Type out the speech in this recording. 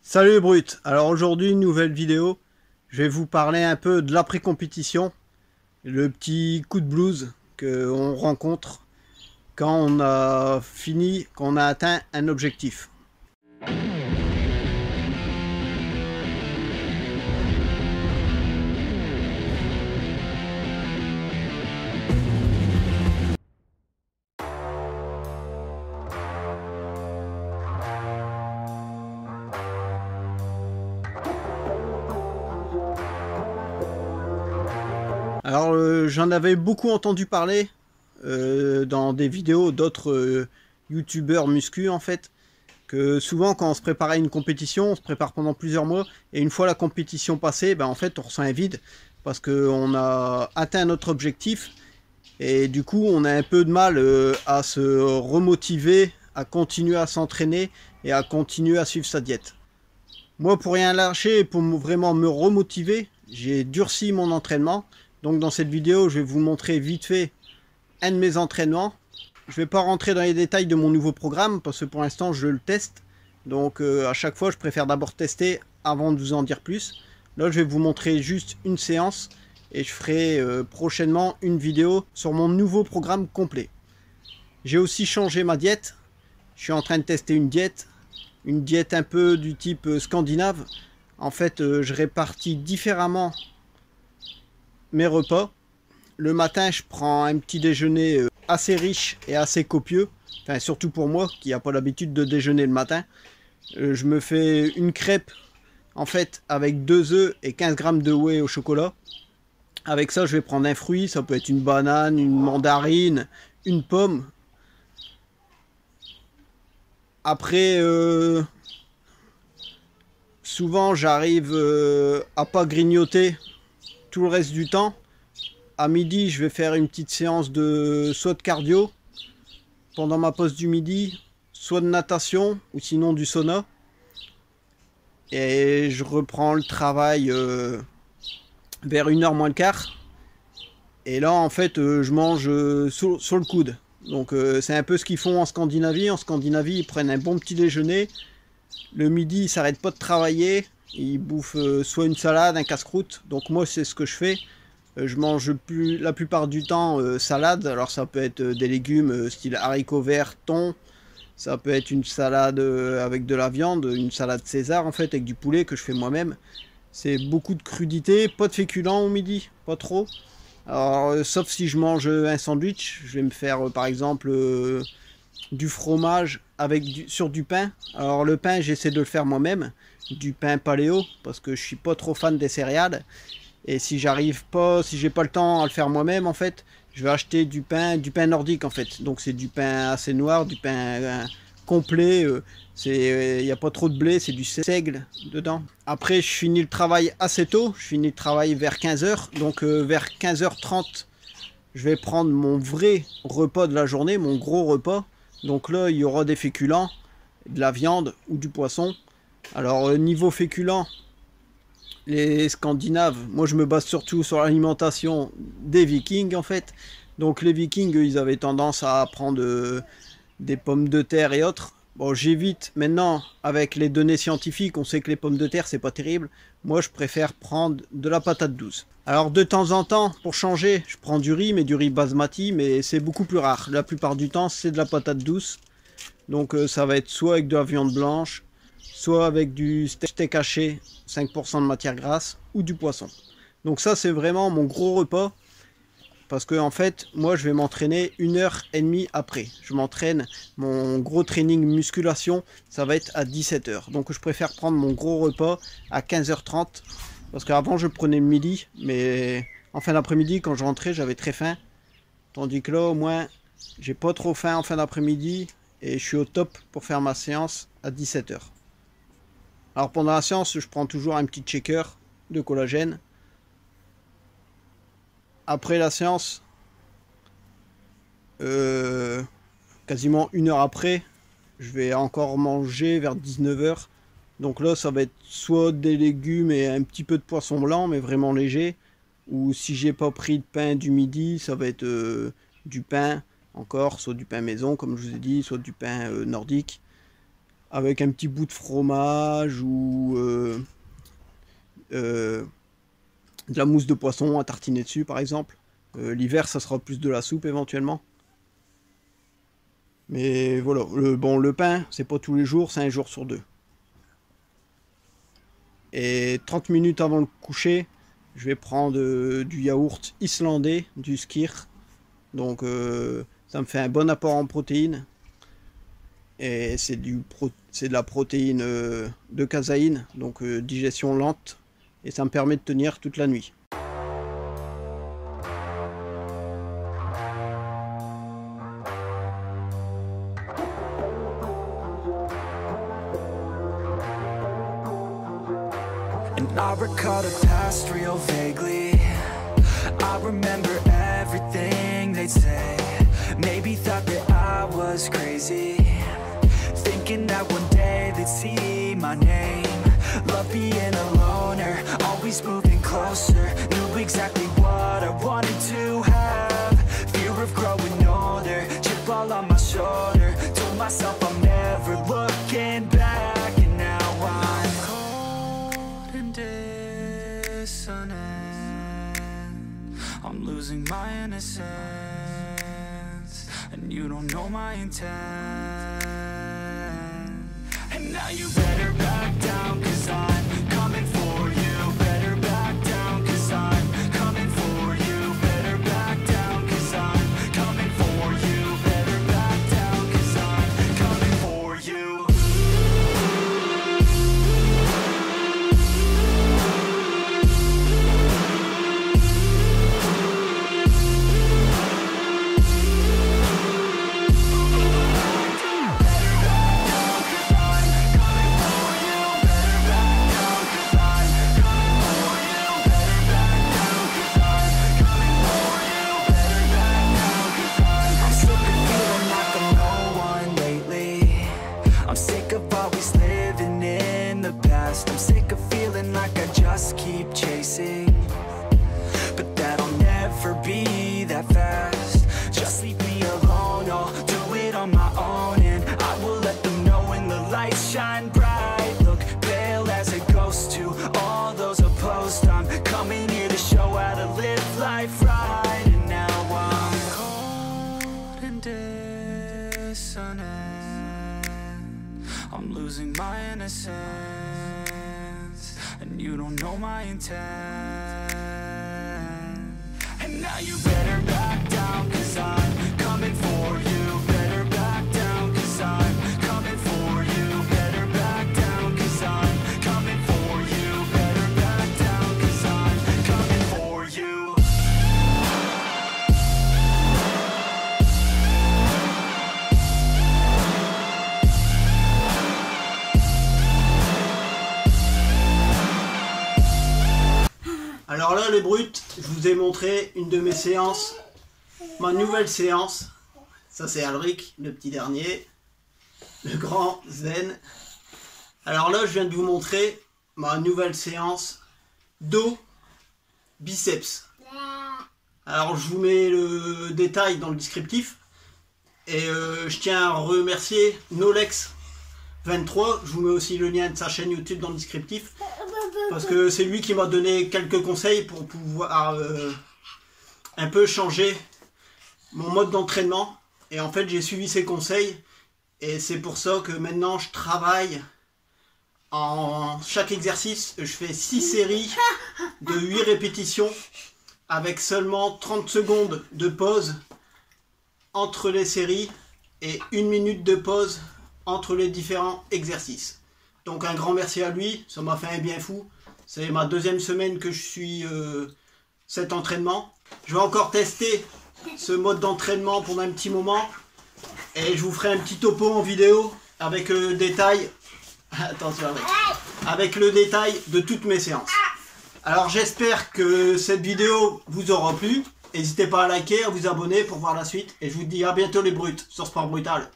Salut les brutes, alors aujourd'hui une nouvelle vidéo, je vais vous parler un peu de l'après-compétition, le petit coup de blues qu'on rencontre quand on a fini, quand on a atteint un objectif. Alors j'en avais beaucoup entendu parler dans des vidéos d'autres youtubeurs muscu en fait, que souvent quand on se prépare à une compétition, on se prépare pendant plusieurs mois, et une fois la compétition passée, ben en fait on ressent un vide, parce qu'on a atteint notre objectif, et du coup on a un peu de mal à se remotiver, à continuer à s'entraîner, et à continuer à suivre sa diète. Moi, pour rien lâcher et pour vraiment me remotiver, j'ai durci mon entraînement. Donc dans cette vidéo, je vais vous montrer vite fait un de mes entraînements. Je ne vais pas rentrer dans les détails de mon nouveau programme parce que pour l'instant je le teste. Donc à chaque fois je préfère d'abord tester avant de vous en dire plus. Là je vais vous montrer juste une séance et je ferai prochainement une vidéo sur mon nouveau programme complet. J'ai aussi changé ma diète. Je suis en train de tester une diète un peu du type scandinave. En fait je répartis différemment mes repas. Le matin, je prends un petit déjeuner assez riche et assez copieux. Enfin, surtout pour moi, qui n'a pas l'habitude de déjeuner le matin. Je me fais une crêpe, en fait, avec 2 œufs et 15 grammes de whey au chocolat. Avec ça, je vais prendre un fruit. Ça peut être une banane, une mandarine, une pomme. Après, souvent, j'arrive à pas grignoter tout le reste du temps. À midi, je vais faire une petite séance de soit de cardio pendant ma pause du midi, soit de natation ou sinon du sauna. Et je reprends le travail vers 1h moins le quart. Et là, en fait, je mange sur le coude. Donc, c'est un peu ce qu'ils font en Scandinavie. En Scandinavie, ils prennent un bon petit déjeuner. Le midi, ils s'arrêtent pas de travailler. Ils bouffent soit une salade, un casse-croûte. Donc, moi, c'est ce que je fais. Je mange la plupart du temps salade. Alors, ça peut être des légumes style haricots verts, thon. Ça peut être une salade avec de la viande, une salade César en fait, avec du poulet que je fais moi-même. C'est beaucoup de crudité, pas de féculents au midi, pas trop. Alors, sauf si je mange un sandwich, je vais me faire par exemple du fromage avec sur du pain. Alors le pain, j'essaie de le faire moi-même, du pain paléo, parce que je suis pas trop fan des céréales. Et si j'arrive pas, si j'ai pas le temps à le faire moi-même, en fait, je vais acheter du pain nordique en fait. Donc c'est du pain assez noir, du pain complet. Il n'y a pas trop de blé, c'est du seigle dedans. Après, je finis le travail assez tôt. Je finis le travail vers 15h. Donc vers 15h30, je vais prendre mon vrai repas de la journée, mon gros repas. Donc là, il y aura des féculents, de la viande ou du poisson. Alors niveau féculents, les Scandinaves, moi je me base surtout sur l'alimentation des Vikings en fait. Donc les Vikings, ils avaient tendance à prendre des pommes de terre et autres. Bon, j'évite maintenant, avec les données scientifiques, on sait que les pommes de terre c'est pas terrible. Moi je préfère prendre de la patate douce. Alors de temps en temps, pour changer, je prends du riz, mais du riz basmati, mais c'est beaucoup plus rare. La plupart du temps, c'est de la patate douce. Donc ça va être soit avec de la viande blanche, soit avec du steak haché, 5% de matière grasse, ou du poisson. Donc ça c'est vraiment mon gros repas, parce que en fait, moi je vais m'entraîner 1h30 après. Je m'entraîne, mon gros training musculation, ça va être à 17h. Donc je préfère prendre mon gros repas à 15h30, parce qu'avant je prenais le midi, mais en fin d'après-midi quand je rentrais j'avais très faim. Tandis que là au moins, j'ai pas trop faim en fin d'après-midi, et je suis au top pour faire ma séance à 17h. Alors pendant la séance, je prends toujours un petit shaker de collagène. Après la séance, quasiment 1h après, je vais encore manger vers 19h. Donc là, ça va être soit des légumes et un petit peu de poisson blanc, mais vraiment léger. Ou si j'ai pas pris de pain du midi, ça va être du pain encore, soit du pain maison, comme je vous ai dit, soit du pain nordique. avec un petit bout de fromage ou de la mousse de poisson à tartiner dessus par exemple. L'hiver ça sera plus de la soupe éventuellement. Mais voilà, le pain c'est pas tous les jours, c'est un jour sur deux. Et 30 minutes avant le coucher, je vais prendre du yaourt islandais, du skyr. Donc ça me fait un bon apport en protéines. Et c'est de la protéine de caséine, donc digestion lente. Et ça me permet de tenir toute la nuit. And I recall the past real vaguely. I remember everything they'd say. Maybe thought that I was crazy, thinking that one day they'd see my name. Love being a loner, always moving closer. Knew exactly what I wanted to have. Fear of growing older, chip all on my shoulder. Told myself I'm never looking back. And now I'm cold and dissonant. I'm losing my innocence, and you don't know my intent. And now you better back down, 'cause I'm coming for you. Better back down, 'cause I'm coming for you. Better back down, 'cause I'm coming for you. Better back down, 'cause I'm coming for you. I'm sick of feeling like I just keep chasing, but that'll never be that fast. Just leave me alone, I'll do it on my own. And I will let them know when the lights shine bright. Look pale as a ghost to all those opposed. I'm coming here to show how to live life right. And now I'm cold and dissonant. I'm losing my innocence, and you don't know my intent. And now you better back down, 'cause I'm coming for you. Better back down, 'cause I'm coming for you. Better back down, 'cause I'm coming for you. Better back down, 'cause I'm coming for you. Alors là les brutes, je vous ai montré une de mes séances, ma nouvelle séance. Ça c'est Alric, le petit dernier, le grand zen. Alors là je viens de vous montrer ma nouvelle séance dos biceps. Alors je vous mets le détail dans le descriptif. Et je tiens à remercier Nolex23, je vous mets aussi le lien de sa chaîne YouTube dans le descriptif. Parce que c'est lui qui m'a donné quelques conseils pour pouvoir un peu changer mon mode d'entraînement. Et en fait j'ai suivi ses conseils. Et c'est pour ça que maintenant je travaille en chaque exercice. Je fais 6 séries de 8 répétitions. Avec seulement 30 secondes de pause entre les séries. Et 1 minute de pause entre les différents exercices. Donc un grand merci à lui, ça m'a fait un bien fou. C'est ma 2e semaine que je suis cet entraînement. Je vais encore tester ce mode d'entraînement pendant un petit moment. Et je vous ferai un petit topo en vidéo avec le détail. Attention avec le détail de toutes mes séances. Alors j'espère que cette vidéo vous aura plu. N'hésitez pas à liker, à vous abonner pour voir la suite. Et je vous dis à bientôt les brutes sur Sport Brutal.